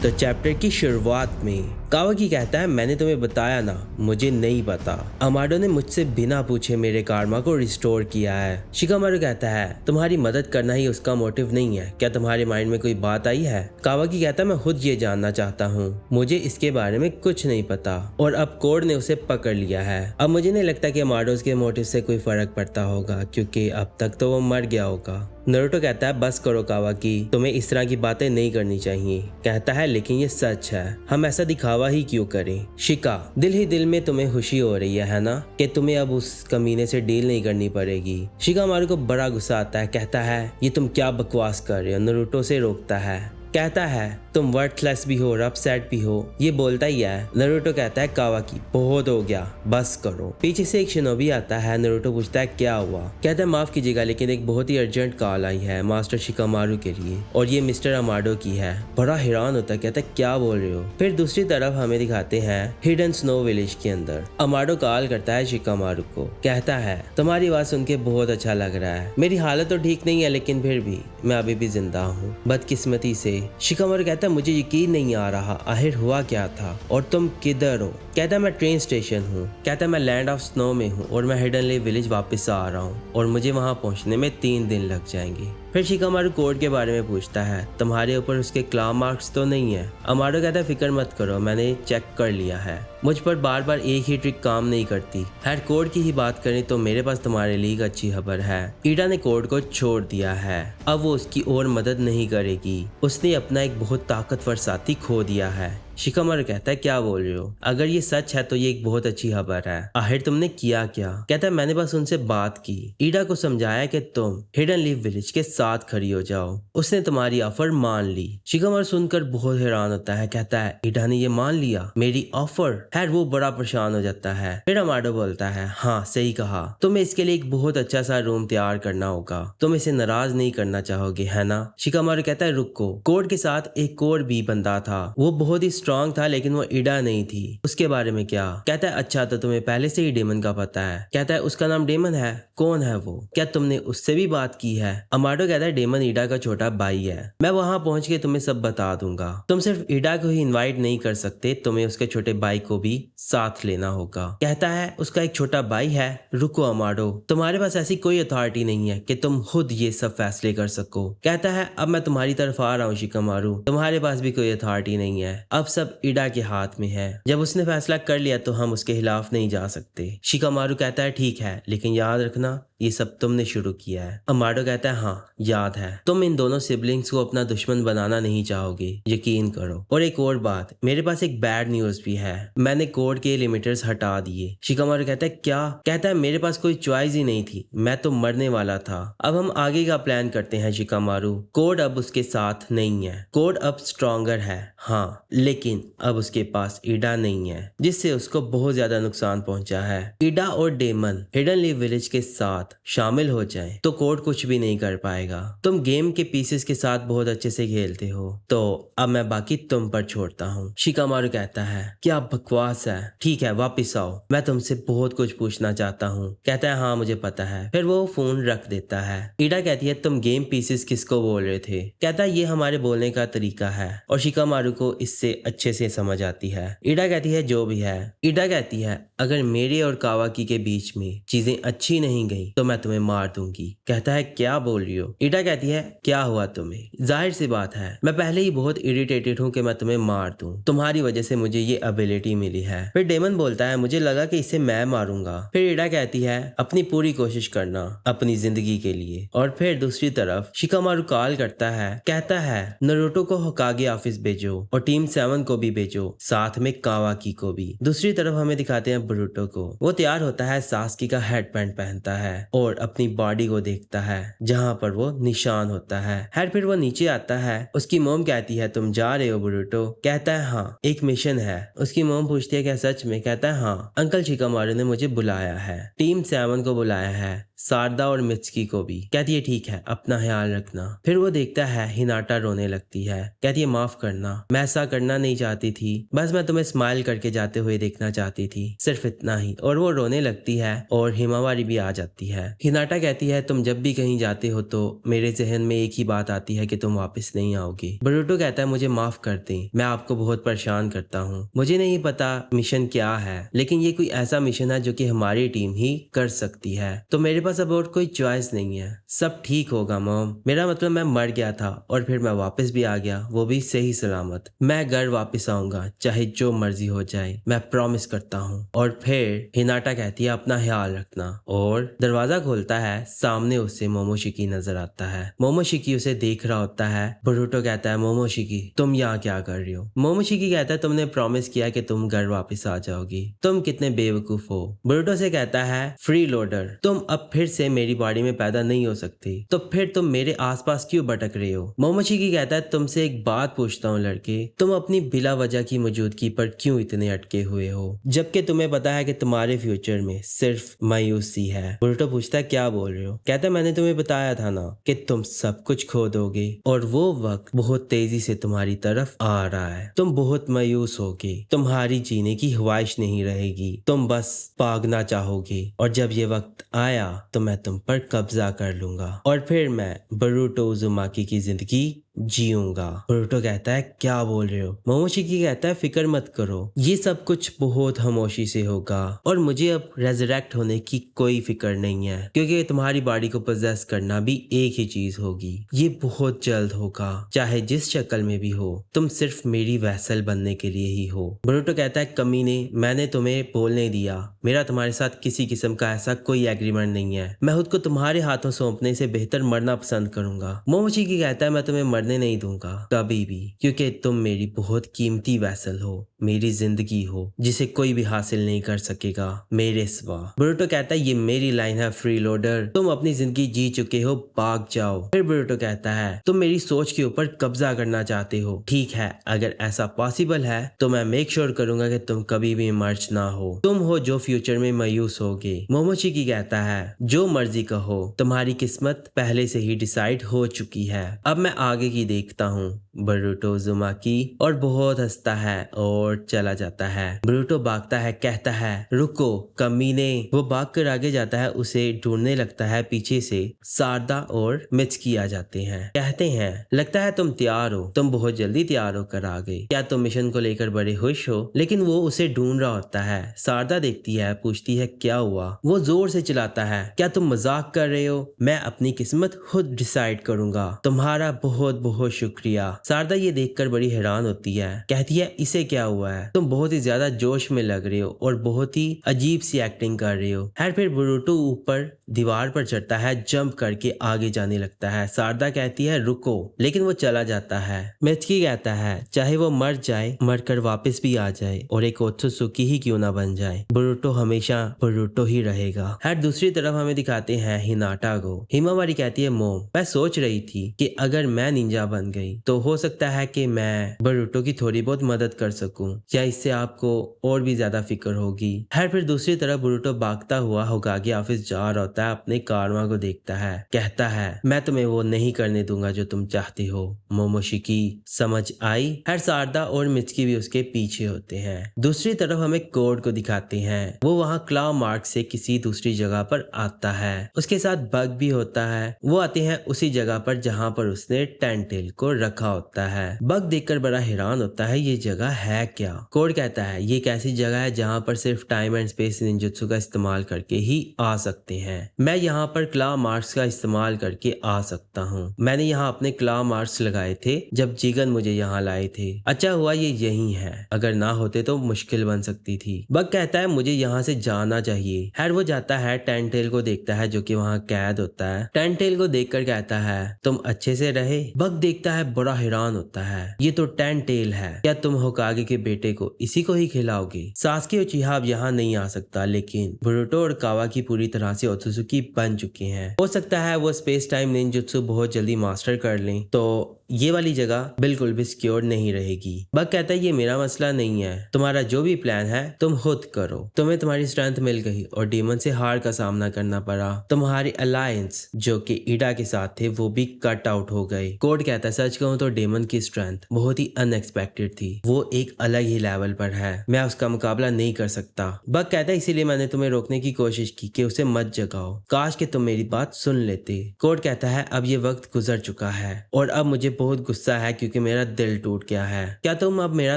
तो चैप्टर की शुरुआत में कावाकी कहता है, मैंने तुम्हें बताया ना, मुझे नहीं पता। अमाडो ने मुझसे बिना पूछे मेरे कारमा को रिस्टोर किया है। शिकामारू कहता है, तुम्हारी मदद करना ही उसका मोटिव नहीं है, क्या तुम्हारे माइंड में कोई बात आई है? कावाकी कहता है, मैं खुद ये जानना चाहता हूँ, मुझे इसके बारे में कुछ नहीं पता। और अब कोड ने उसे पकड़ लिया है। अब मुझे नहीं लगता कि अमाडो के मोटिव से कोई फर्क पड़ता होगा, क्योंकि अब तक तो वो मर गया होगा। नारुतो कहता है, बस करो कावाकी, तुम्हें इस तरह की बातें नहीं करनी चाहिए। कहता है, लेकिन ये सच है, हम ऐसा दिखावा ही क्यों करें? शिका, दिल ही दिल में तुम्हें खुशी हो रही है ना, कि तुम्हें अब उस कमीने से डील नहीं करनी पड़ेगी। शिकामारू को बड़ा गुस्सा आता है। कहता है, ये तुम क्या बकवास कर रहे हो? नारुतो से रोकता है। कहता है, तुम वर्थलेस भी हो और अपसेट भी हो, ये बोलता ही है। नारुतो कहता है, कावाकी बहुत हो गया, बस करो। पीछे से एक शिनोबी आता है। नारुतो पूछता है, क्या हुआ? कहता है, माफ कीजिएगा, लेकिन एक बहुत ही अर्जेंट कॉल आई है मास्टर शिकामारू के लिए, और ये मिस्टर अमाडो की है। बड़ा हैरान होता है। कहता है, क्या बोल रहे हो? फिर दूसरी तरफ हमें दिखाते हैं हिडन स्नो विलेज के अंदर। अमाडो कॉल करता है शिकामारू को। कहता है, तुम्हारी आवाज सुन के बहुत अच्छा लग रहा है। मेरी हालत तो ठीक नहीं है, लेकिन फिर भी मैं अभी भी जिंदा हूँ, बदकिस्मती से। शिकामारू कहता है, मुझे यकीन नहीं आ रहा, आखिर हुआ क्या था और तुम किधर हो? कहता है, मैं ट्रेन स्टेशन हूँ। कहता है, मैं लैंड ऑफ स्नो में हूँ और मैं हिडन लीफ विलेज वापस आ रहा हूँ और मुझे वहाँ पहुँचने में 3 दिन लग जाएंगे। फिर शिकामारू कोड के बारे में पूछता है, तुम्हारे ऊपर उसके क्ला मार्क्स तो नहीं है? अमाडो कहता है, फिक्र मत करो, मैंने चेक कर लिया है, मुझ पर बार बार एक ही ट्रिक काम नहीं करती। खैर, कोड की ही बात करें तो मेरे पास तुम्हारे लिए एक अच्छी खबर है। ईडा ने कोड को छोड़ दिया है, अब वो उसकी और मदद नहीं करेगी। उसने अपना एक बहुत ताकतवर साथी खो दिया है। शिकामारू कहता है, क्या बोल रहे हो? अगर ये सच है तो ये एक बहुत अच्छी खबर है। आखिर तुमने किया क्या? कहता है, मैंने बस उनसे बात की, ईडा को समझाया कि तुम हिडन लीफ विलेज के साथ खड़ी हो जाओ। उसने तुम्हारी ऑफर मान ली। शिकामारू सुनकर बहुत हैरान होता है। कहता है, ईडा ने ये मान लिया मेरी ऑफर? खैर, वो बड़ा परेशान हो जाता है। फिर अमाडो बोलता है, हाँ सही कहा, तुम्हें इसके लिए एक बहुत अच्छा सा रूम तैयार करना होगा, तुम इसे नाराज नहीं करना चाहोगे, है ना? शिकामारू कहता है, रुको, कोड के साथ एक और भी बंदा था, वो बहुत ही स्ट्रांग था, लेकिन वो ईडा नहीं थी। उसके बारे में क्या? कहता है, अच्छा, तो तुम्हें पहले से ही डेमन का पता है? कहता है, उसका नाम डेमन है? कौन है वो? क्या तुमने उससे भी बात की है? अमाडो कहता है, डेमन ईडा का छोटा भाई है, मैं वहां पहुंच के तुम्हें सब बता दूंगा। तुम सिर्फ ईडा को ही इनवाइट नहीं कर सकते, तुम्हें उसके छोटे भाई को भी साथ लेना होगा। कहता है, उसका एक छोटा भाई है? रुको अमाडो, तुम्हारे पास ऐसी कोई अथॉरिटी नहीं है कि तुम खुद ये सब फैसले कर सको। कहता है, अब मैं तुम्हारी तरफ आ रहा हूँ शिकामारू, तुम्हारे पास भी कोई अथॉरिटी नहीं है, अब सब ईडा के हाथ में है। जब उसने फैसला कर लिया तो हम उसके खिलाफ नहीं जा सकते। शिकामारू कहता है, ठीक है, लेकिन याद रखना ये सब तुमने शुरू किया है। अमाडो कहता है, हाँ याद है, तुम इन दोनों सिबलिंग्स को अपना दुश्मन बनाना नहीं चाहोगे, यकीन करो। और एक और बात, मेरे पास एक बैड न्यूज भी है, मैंने कोड के लिमिटर्स हटा दिए। शिकामारू कहता है, क्या? कहता है, मेरे पास कोई चॉइस ही नहीं थी, मैं तो मरने वाला था। अब हम आगे का प्लान करते हैं शिकामारू, कोड अब उसके साथ नहीं है, कोड अब स्ट्रॉन्गर है, हाँ, लेकिन अब उसके पास ईडा नहीं है, जिससे उसको बहुत ज्यादा नुकसान पहुंचा है। ईडा और डेमन हिडन लीफ विलेज के साथ शामिल हो जाएं तो कोड कुछ भी नहीं कर पाएगा। तुम गेम के पीसेस के साथ बहुत अच्छे से खेलते हो, तो अब मैं बाकी तुम पर छोड़ता हूँ। शिकामारू कहता है, क्या बकवास है, ठीक है वापिस आओ, मैं तुमसे बहुत कुछ पूछना चाहता हूँ। कहता है, हाँ मुझे पता है। फिर वो फोन रख देता है। ईडा कहती है, तुम गेम पीसेस किसको बोल रहे थे? कहता है, ये हमारे बोलने का तरीका है, और शिकामारू को इससे अच्छे से समझ आती है। ईडा कहती है, जो भी है। ईडा कहती है, अगर मेरे और कावाकी के बीच में चीजें अच्छी नहीं गई तो मैं तुम्हें मार दूंगी। कहता है, क्या बोल रही हो? ईडा कहती है, क्या हुआ तुम्हें? जाहिर सी बात है, मैं पहले ही बहुत इरिटेटेड हूँ कि मैं तुम्हें मार दूं, तुम्हारी वजह से मुझे ये एबिलिटी मिली है। फिर डेमन बोलता है, मुझे लगा कि इसे मैं मारूंगा। फिर ईडा कहती है, अपनी पूरी कोशिश करना अपनी जिंदगी के लिए। और फिर दूसरी तरफ शिकामारू कॉल करता है, कहता है, नारुतो को होकागे ऑफिस भेजो और टीम 7 को भी भेजो, साथ में कावाकी को भी। दूसरी तरफ हमें दिखाते हैं बोरुतो को, वो तैयार होता है, सास्की का हेडबैंड पहनता है और अपनी बॉडी को देखता है जहाँ पर वो निशान होता है। फिर वो नीचे आता है। उसकी मोम कहती है, तुम जा रहे हो बोरुतो? कहता है, हाँ, एक मिशन है। उसकी मोम पूछती है, क्या सच में? कहता है, हाँ, अंकल शिकामारू ने मुझे बुलाया है, टीम 7 को बुलाया है, सारदा और मित्सुकी को भी। कहती है ठीक है, अपना ख्याल रखना। फिर वो देखता है हिनाटा रोने लगती है। कहती है माफ करना, मैं ऐसा करना नहीं चाहती थी, बस मैं तुम्हें स्माइल करके जाते हुए देखना चाहती थी, सिर्फ इतना ही। और वो रोने लगती है और हिमावारी भी आ जाती है। हिनाटा कहती है तुम जब भी कहीं जाते हो तो मेरे जहन में एक ही बात आती है कि तुम वापस नहीं आओगी। बोरुतो कहता है मुझे माफ कर दें, मैं आपको बहुत परेशान करता हूँ। मुझे नहीं पता मिशन क्या है, लेकिन ये कोई ऐसा मिशन है जो कि हमारी टीम ही कर सकती है, तो मेरे पास अब और कोई चॉइस नहीं है। सब ठीक होगा मॉम, मेरा मतलब मैं मर गया था और फिर मैं वापस भी आ गया, वो भी सही सलामत। मैं घर वापस आऊंगा चाहे जो मर्जी हो जाए, मैं प्रॉमिस करता हूँ। और फिर हिनाटा कहती है अपना ख्याल रखना, और दरवाजा खोलता है। सामने उसे मोमोशिकी नजर आता है। मोमोशिकी उसे देख रहा होता है। बोरुतो कहता है मोमोशिकी तुम यहाँ क्या कर रही हो? मोमोशिकी कहता है तुमने प्रॉमिस किया कि तुम घर वापस आ जाओगी, तुम कितने बेवकूफ हो। बोरुतो से कहता है फ्री लोडर, तुम अब फिर से मेरी बॉडी में पैदा नहीं हो सकती, तो फिर तुम मेरे आसपास क्यों भटक रहे हो? मोमोशिकी कहता है तुमसे एक बात पूछता हूँ लड़के, तुम अपनी बिला वजह की मौजूदगी पर क्यों इतने अटके हुए हो, जबकि तुम्हें पता है कि तुम्हारे फ्यूचर में सिर्फ मायूसी है। बोरुतो पूछता है क्या बोल रहे हो? कहता है मैंने तुम्हें बताया था ना कि तुम सब कुछ खो दोगे, और वो वक्त बहुत तेजी से तुम्हारी तरफ आ रहा है। तुम बहुत मायूस होगे, तुम्हारी जीने की ख्वाहिश नहीं रहेगी, तुम बस भागना चाहोगे, और जब ये वक्त आया तो मैं तुम पर कब्जा कर लूंगा, और फिर मैं बोरुतो उजुमाकी की जिंदगी जीऊंगा। बोरुतो कहता है क्या बोल रहे हो? मोमोशिकी कहता है फिक्र मत करो, ये सब कुछ बहुत खामोशी से होगा, और मुझे अब रेजरेक्ट होने की कोई फिक्र नहीं है, क्योंकि तुम्हारी बॉडी को पोजेस करना भी एक ही चीज होगी। ये बहुत जल्द होगा, चाहे जिस शक्ल में भी हो, तुम सिर्फ मेरी वैसल बनने के लिए ही हो। बोरुतो कहता है कमीने, मैंने तुम्हें बोलने दिया, मेरा तुम्हारे साथ किसी किस्म का ऐसा कोई एग्रीमेंट नहीं है, मैं खुद को तुम्हारे हाथों सौंपने से बेहतर मरना पसंद करूंगा। मोमोशिकी कहता है मैं तुम्हें मरने नहीं दूंगा कभी भी, क्योंकि तुम मेरी बहुत कीमती वैसल हो, मेरी जिंदगी हो, जिसे कोई भी हासिल नहीं कर सकेगा मेरे सिवा। बोरुतो कहता है ये मेरी लाइन है फ्री लोडर, तुम अपनी जिंदगी जी चुके हो, भाग जाओ। फिर बोरुतो कहता है तुम मेरी सोच के ऊपर कब्जा करना चाहते हो, ठीक है, अगर ऐसा पॉसिबल है तो मैं मेक श्योर करूंगा कि तुम कभी भी मर्ज ना हो, तुम हो जो फ्यूचर में मायूस होगे। मोमोशिकी कहता है जो मर्जी कहो, तुम्हारी किस्मत पहले से ही डिसाइड हो चुकी है, अब मैं आगे की देखता हूँ। बोरुतो उजुमाकी और बहुत हंसता है और चला जाता है। बोरुतो भागता है, कहता है रुको कमीने। वो भाग कर आगे जाता है, उसे ढूंढने लगता है। पीछे से सारदा और मित्सुकी आ जाते हैं। कहते हैं लगता है तुम तैयार हो, तुम बहुत जल्दी तैयार होकर आ गए, क्या तुम मिशन को लेकर बड़े खुश हो? लेकिन वो उसे ढूंढ रहा होता है। सारदा देखती है, पूछती है क्या हुआ? वो जोर से चिल्लाता है क्या तुम मजाक कर रहे हो? मैं अपनी किस्मत खुद डिसाइड करूंगा, तुम्हारा बहुत बहुत शुक्रिया। सारदा ये देखकर बड़ी हैरान होती है। कहती है इसे क्या हुआ है? तुम बहुत ही ज्यादा जोश में लग रहे हो और बहुत ही अजीब सी एक्टिंग कर रहे हो। फिर बोरुतो ऊपर दीवार पर चढ़ता है, जंप करके आगे जाने लगता है। सारदा कहती है रुको, लेकिन वो चला जाता है। मित्सुकी कहता है चाहे वो मर जाए, मरकर वापस भी आ जाए और एक ओत्सुकी ही क्यों ना बन जाए, बोरुतो हमेशा बोरुतो ही रहेगा। दूसरी तरफ हमें दिखाते हैं हिनाटा को। हिमावारी कहती है मोम, मैं सोच रही थी कि अगर मैं निंजा बन गई तो हो सकता है कि मैं बोरुतो की थोड़ी बहुत मदद कर सकूं, या इससे आपको और भी ज्यादा फिक्र होगी। फिर दूसरी तरफ बोरुतो भागता हुआ होकागे ऑफिस जा रहा होता है, अपने कारमा को देखता है, कहता है मैं तुम्हें वो नहीं करने दूंगा जो तुम चाहती हो। मोमोशिकी समझ आई। सारदा और मित्सुकी भी उसके पीछे होते हैं। दूसरी तरफ हमें कोड को दिखाते हैं। वो वहाँ क्लाव मार्क से किसी दूसरी जगह पर आता है, उसके साथ बग भी होता है। वो आते हैं उसी जगह पर जहाँ पर उसने टेंटेल को रखा होता है। बग देखकर बड़ा हैरान होता है, ये जगह है क्या? कोड कहता है ये एक ऐसी जगह है जहाँ पर सिर्फ टाइम एंड स्पेस निंजुत्सु का इस्तेमाल करके ही आ सकते हैं। मैं यहाँ पर क्ला मार्क्स का इस्तेमाल करके आ सकता हूँ। मैंने यहाँ अपने क्ला मार्क्स लगाए थे जब जिगन मुझे यहाँ लाए थे। अच्छा हुआ ये यही है, अगर ना होते तो मुश्किल बन सकती थी। बग कहता है मुझे यहाँ से जाना चाहिए। वो जाता है, टेंटेल को देखता है जो कि वहाँ कैद होता है। टेंटेल को देखकर कहता है तुम अच्छे से रहे। बग देखता है, बड़ा हैरान होता है, ये तो टेंटेल है, क्या तुम होकागे के बेटे को इसी को ही खिलाओगे? सास्के उचिहा अब यहाँ नहीं आ सकता, लेकिन बोरुतो और कावाकी पूरी तरह से ओत्सुकी बन चुके हैं। हो सकता है वो स्पेस टाइम निंजुत्सु बहुत जल्दी मास्टर कर लें, तो ये वाली जगह बिल्कुल भी सिक्योर नहीं रहेगी। बग कहता है ये मेरा मसला नहीं है, तुम्हारा जो भी प्लान है तुम खुद करो। तुम्हें तुम्हारी स्ट्रेंथ मिल गई और डीमन से हार का सामना करना पड़ा। तुम्हारी अलायंस जो कि ईडा के साथ थे वो भी कट आउट हो गए। कोड कहता है सच कहूं तो डेमन की स्ट्रेंथ बहुत ही अनएक्सपेक्टेड थी, वो एक अलग ही लेवल पर है, मैं उसका मुकाबला नहीं कर सकता। बग कहता है इसीलिए मैंने तुम्हें रोकने की कोशिश की कि उसे मत जगाओ, काश कि तुम मेरी बात सुन लेते। कोड कहता है अब ये वक्त गुजर चुका है और अब मुझे बहुत गुस्सा है क्योंकि मेरा दिल टूट गया है। क्या तुम अब मेरा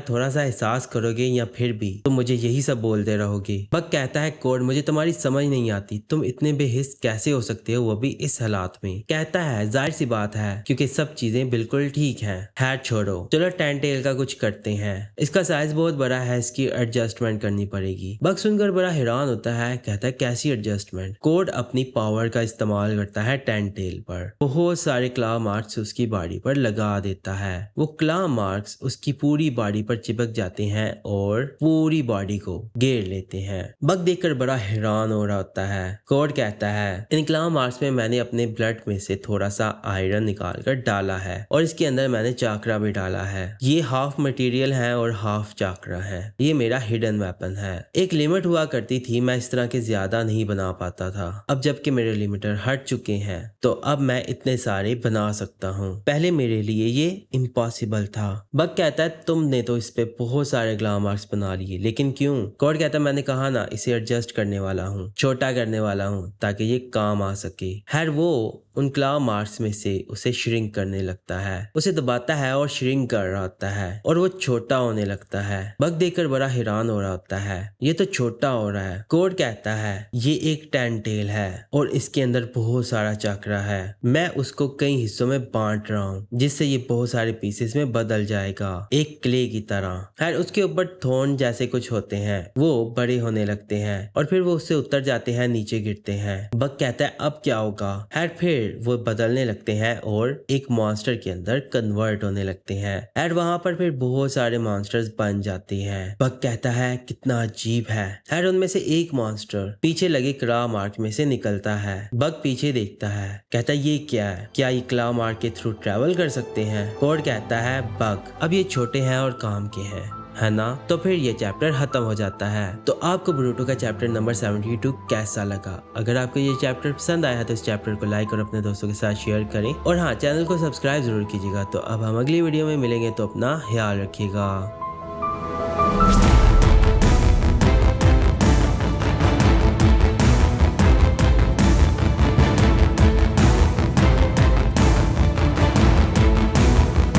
थोड़ा सा एहसास करोगे या फिर भी तुम मुझे यही सब बोलते रहोगे? बग कहता है कोड मुझे तुम्हारी समझ नहीं आती, तुम इतने बेहिस कैसे हो सकते हो, वो भी इस हालात में। कहता है जाहिर सी बात है क्योंकि सब चीजें बिल्कुल ठीक हैं। खैर छोड़ो, चलो टेंटेल का कुछ करते हैं, इसका साइज बहुत बड़ा है, इसकी एडजस्टमेंट करनी पड़ेगी। बग सुनकर बड़ा हैरान होता है, कहता है कैसी एडजस्टमेंट? कोड अपनी पावर का इस्तेमाल करता है टेंटेल पर, बहुत सारे क्ला मार्क्स उसकी बॉडी पर लगा देता है। वो क्ला मार्क्स उसकी पूरी बॉडी पर चिपक जाते हैं और पूरी बॉडी को घेर लेते हैं। बग देखकर बड़ा हैरान हो रहा होता है। कोड कहता है इन क्ला मार्क्स में मैंने अपने ब्लड में से थोड़ा सा आयरन निकाल कर डाला है और इसके अंदर मैंने चाकरा भी डाला है। ये हाफ मटेरियल है और हाफ चाकरा है, ये मेरा हिडन वेपन है। एक लिमिट हुआ करती थी, मैं इस तरह के ज्यादा नहीं बना पाता था, अब जबकि मेरे लिमिटर हट चुके हैं तो अब मैं इतने सारे बना सकता हूँ, पहले मेरे लिए ये इम्पॉसिबल था। बग कहता है तुमने तो इस पे बहुत सारे ग्ला मार्क्स बना लिए, लेकिन क्यों? कोड कहता है मैंने कहा ना इसे एडजस्ट करने वाला हूँ, छोटा करने वाला हूँ ताकि ये काम आ सके। खैर वो उन क्ला मार्क्स में से उसे श्रिंक करने लगता है, उसे दबाता है और श्रिंक कर रहा होता है और वो छोटा होने लगता है। बग देखकर बड़ा हैरान हो रहा होता है, ये तो छोटा हो रहा है। कोड कहता है ये एक टेंटेल है और इसके अंदर बहुत सारा चक्रा है, मैं उसको कई हिस्सों में बांट रहा हूँ जिससे ये बहुत सारे पीसेस में बदल जाएगा, एक क्ले की तरह। खैर उसके ऊपर थोर्न जैसे कुछ होते हैं, वो बड़े होने लगते हैं और फिर वो उससे उतर जाते हैं, नीचे गिरते हैं। बग कहता है अब क्या होगा? खैर फिर वो बदलने लगते हैं और एक मॉन्स्टर के अंदर कन्वर्ट होने लगते हैं और वहां पर फिर बहुत सारे मॉन्स्टर्स बन जाते हैं। बग कहता है कितना अजीब है। खैर उनमें से एक मॉन्स्टर पीछे लगे क्ला मार्क में से निकलता है। बग पीछे देखता है, कहता है ये क्या है, क्या ये क्ला मार्क के थ्रू ट्रेवल कर सकते हैं? कोड कहता है बग अब ये छोटे हैं और काम के हैं, है ना? तो फिर ये चैप्टर खत्म हो जाता है। तो आपको बोरुटो का चैप्टर नंबर 72 कैसा लगा? अगर आपको ये चैप्टर पसंद आया तो इस चैप्टर को लाइक और अपने दोस्तों के साथ शेयर करें और हाँ चैनल को सब्सक्राइब जरूर कीजिएगा। तो अब हम अगली वीडियो में मिलेंगे, तो अपना ख्याल रखिएगा।